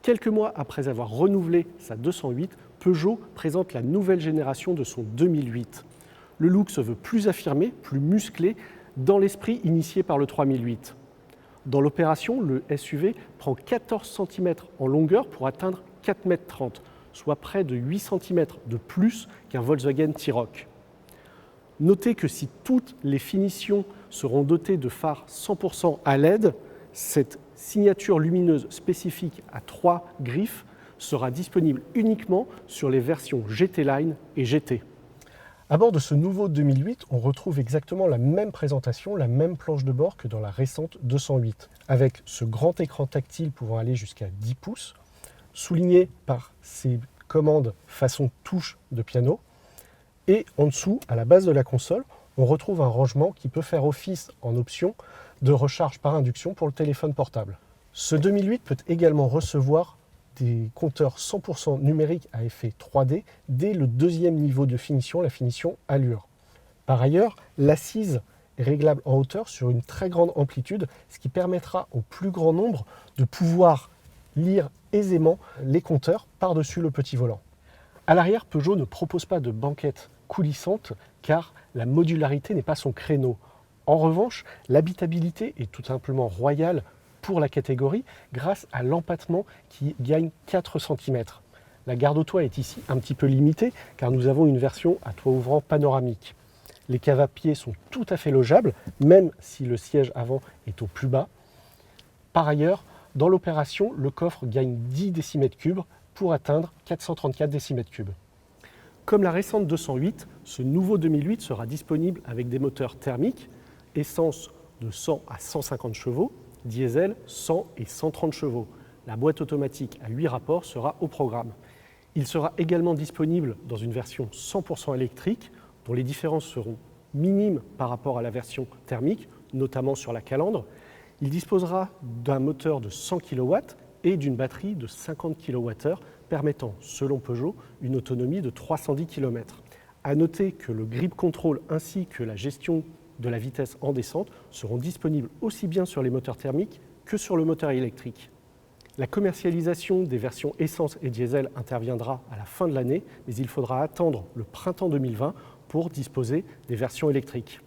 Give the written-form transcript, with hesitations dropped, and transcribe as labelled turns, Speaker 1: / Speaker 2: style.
Speaker 1: Quelques mois après avoir renouvelé sa 208, Peugeot présente la nouvelle génération de son 2008. Le look se veut plus affirmé, plus musclé, dans l'esprit initié par le 3008. Dans l'opération, le SUV prend 14 cm en longueur pour atteindre 4,30 m, soit près de 8 cm de plus qu'un Volkswagen T-Roc. Notez que si toutes les finitions seront dotées de phares 100% à LED, cette signature lumineuse spécifique à 3 griffes sera disponible uniquement sur les versions GT Line et GT. À bord de ce nouveau 2008, on retrouve exactement la même présentation, la même planche de bord que dans la récente 208, avec ce grand écran tactile pouvant aller jusqu'à 10 pouces, souligné par ces commandes façon touche de piano. Et en dessous, à la base de la console, on retrouve un rangement qui peut faire office en option de recharge par induction pour le téléphone portable. Ce 2008 peut également recevoir des compteurs 100% numériques à effet 3D dès le deuxième niveau de finition, la finition Allure. Par ailleurs, l'assise est réglable en hauteur sur une très grande amplitude, ce qui permettra au plus grand nombre de pouvoir lire aisément les compteurs par-dessus le petit volant. À l'arrière, Peugeot ne propose pas de banquette coulissante car la modularité n'est pas son créneau. En revanche, l'habitabilité est tout simplement royale pour la catégorie grâce à l'empattement qui gagne 4 cm. La garde au toit est ici un petit peu limitée car nous avons une version à toit ouvrant panoramique. Les caves à pied sont tout à fait logeables, même si le siège avant est au plus bas. Par ailleurs, dans l'opération, le coffre gagne 10 décimètres cubes pour atteindre 434 décimètres cubes. Comme la récente 208, ce nouveau 2008 sera disponible avec des moteurs thermiques, essence de 100 à 150 chevaux, diesel 100 et 130 chevaux. La boîte automatique à 8 rapports sera au programme. Il sera également disponible dans une version 100% électrique, dont les différences seront minimes par rapport à la version thermique, notamment sur la calandre. Il disposera d'un moteur de 100 kW et d'une batterie de 50 kWh, permettant, selon Peugeot, une autonomie de 310 km. À noter que le grip control ainsi que la gestion de la vitesse en descente seront disponibles aussi bien sur les moteurs thermiques que sur le moteur électrique. La commercialisation des versions essence et diesel interviendra à la fin de l'année, mais il faudra attendre le printemps 2020 pour disposer des versions électriques.